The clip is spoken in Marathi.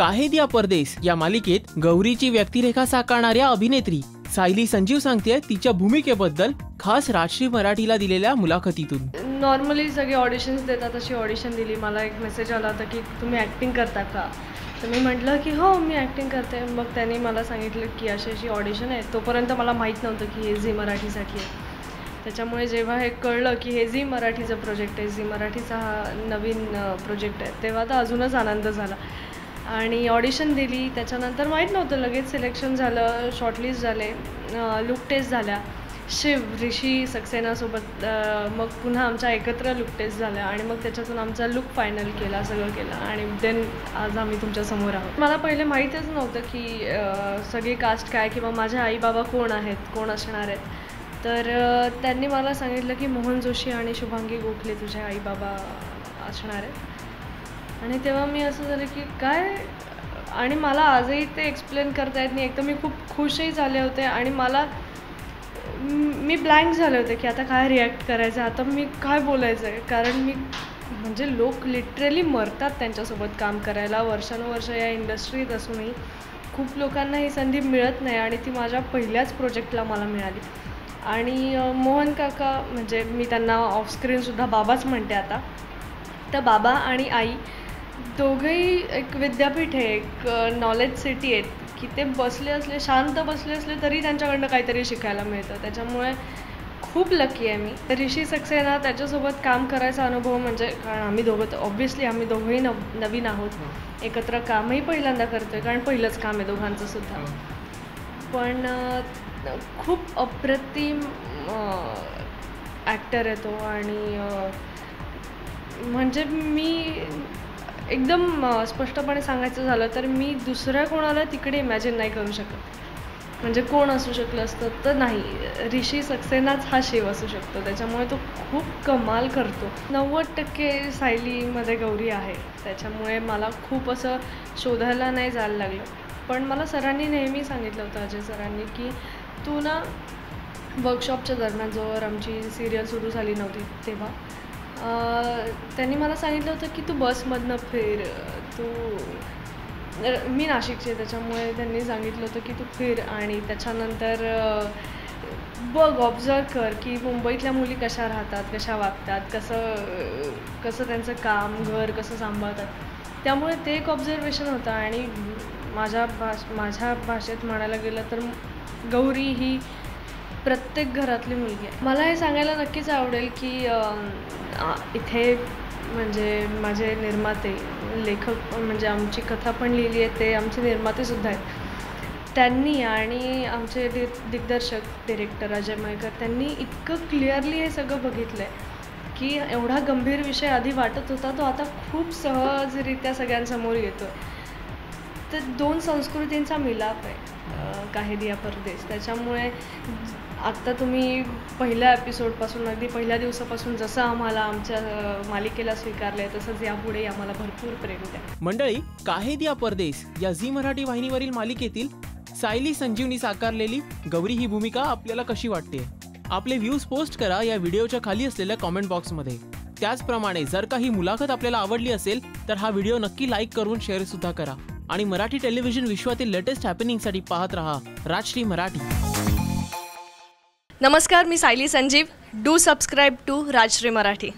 काहे दिया परदेस या मालिकेत गौरीची व्यक्तिरेखा साकारणाऱ्या अभिनेत्री सायली संजीव सांगते तिच्या भूमिकेबद्दल खास राजश्री मराठीला दिलेल्या मुलाखतीतून। नॉर्मली सगळे ऑडिशन्स देतात तशी ऑडिशन दिली। मला एक मेसेज आला होता की तुम्ही ॲक्टिंग करता का, तर मी म्हटलं की हो मी ॲक्टिंग करते। मग त्यांनी मला सांगितलं की अशी ऑडिशन आहे। तोपर्यंत मला माहीत नव्हतं की हे झी मराठीसाठी आहे। त्याच्यामुळे जेव्हा हे कळलं की हे झी मराठीचं प्रोजेक्ट आहे, झी मराठीचा हा नवीन प्रोजेक्ट आहे, तेव्हा तर अजूनच आनंद झाला। आणि ऑडिशन दिली, त्याच्यानंतर माहीत नव्हतं, लगेच सिलेक्शन झालं, शॉर्टलिस्ट झाले, लुक टेस्ट झाल्या शिव ऋषी सक्सेनासोबत, मग पुन्हा आमच्या एकत्र लुक टेस्ट झाल्या आणि मग त्याच्यातून आमचा लुक फायनल केला, सगळं केलं आणि देन आज आम्ही तुमच्यासमोर आहोत। मला पहिले माहीतच नव्हतं की सगळी कास्ट काय किंवा माझे आई बाबा कोण आहेत, कोण असणार आहेत। तर त्यांनी मला सांगितलं की मोहन जोशी आणि शुभांगी गोखले तुझे आई बाबा असणार आहेत। आणि तेव्हा मी असं झालं की काय, आणि मला आजही ते एक्सप्लेन करता येत नाही। एक तर मी खूप खुशही झाले होते आणि मी ब्लँक झाले होते की आता काय रिॲक्ट करायचं, आता मी काय बोलायचं आहे। कारण म्हणजे लोक लिटरली मरतात त्यांच्यासोबत काम करायला, वर्षानुवर्ष या इंडस्ट्रीत असूनही खूप लोकांना ही संधी मिळत नाही आणि ती माझ्या पहिल्याच प्रोजेक्टला मला मिळाली। आणि मोहन काका, म्हणजे मी त्यांना ऑफस्क्रीनसुद्धा बाबाच म्हणते आता, तर बाबा आणि आई दोघंही एक विद्यापीठ आहे, एक नॉलेज सिटी आहेत की ते बसले असले, शांत बसले असले तरी त्यांच्याकडनं काहीतरी शिकायला मिळतं। त्याच्यामुळे खूप लकी आहे मी। ऋषी सक्सेना त्याच्यासोबत काम करायचा अनुभव म्हणजे, कारण आम्ही दोघं ऑब्व्हियसली आम्ही दोघंही नवीन आहोत, एकत्र कामही पहिल्यांदा करतो आहे, कारण पहिलंच काम आहे दोघांचं सुद्धा। पण खूप अप्रतिम ॲक्टर आहे तो आणि म्हणजे मी एकदम स्पष्टपणे सांगायचं झालं तर मी दुसऱ्या कोणाला तिकडे इमॅजिन नाही करू शकत। म्हणजे कोण असू शकलं असतं तर नाही, ऋषी सक्सेनाच हा शिव असू शकतो। त्याच्यामुळे तो खूप कमाल करतो। 90% सायलीमध्ये गौरी आहे, त्याच्यामुळे मला खूप असं शोधायला नाही जायला लागलं। पण मला सरांनी नेहमी सांगितलं होतं, अजय सरांनी, की तू ना वर्कशॉपच्या दरम्यान जोवर आमची सिरियल सुरू झाली नव्हती तेव्हा त्यांनी मला सांगितलं होतं की तू बसमधनं फिर, मी नाशिकचे, त्याच्यामुळे त्यांनी सांगितलं होतं की तू फिर आणि त्याच्यानंतर बघ, ऑब्झर्व कर की मुंबईतल्या मुली कशा राहतात, कशा वागतात, कसं त्यांचं काम घर कसं सांभाळतात। त्यामुळे ते एक ऑब्झर्वेशन होतं। आणि माझ्या भाषेत म्हणायला गेलं तर गौरी ही प्रत्येक घरातली मुलगी आहे। मला हे सांगायला नक्कीच आवडेल की इथे म्हणजे माझे निर्माते, लेखक, म्हणजे आमची कथा पण लिहिली आहे ते आमचे निर्मातेसुद्धा आहेत, त्यांनी आणि आमचे दिग्दर्शक डिरेक्टर अजय मयेकर, त्यांनी इतकं क्लिअरली हे सगळं बघितलं आहे की एवढा गंभीर विषय आधी वाटत होता तो आता खूप सहजरित्या सगळ्यांसमोर येतो आहे। तर दोन संस्कृतींचा मिलाप आहे काहे दिया परदेस। त्याच्यामुळे आत्ता तुम्ही पहिल्या एपिसोडपासून, अगदी पहिल्या दिवसापासून जसं आम्हाला आमच्या मालिकेला स्वीकारलं आहे तसंच यापुढे आम्हाला भरपूर प्रेम द्या। मंडळी, काहे दिया परदेस या झी मराठी वाहिनीवरील मालिकेतील सायली संजीवनी साकारलेली गौरी ही भूमिका आपल्याला कशी वाटते? आपले व्ह्यूज पोस्ट करा या व्हिडिओच्या खाली असलेल्या कॉमेंट बॉक्समध्ये। त्याचप्रमाणे जर का ही मुलाखत आपल्याला आवडली असेल तर हा व्हिडिओ नक्की लाईक करून शेअर सुद्धा करा आणि मराठी टेलिव्हिजन विश्वातील लेटेस्ट हॅपनिंगसाठी पाहत रहा राजश्री मराठी। नमस्कार, मी Sayali Sanjeev. Do subscribe to Rajshri Marathi.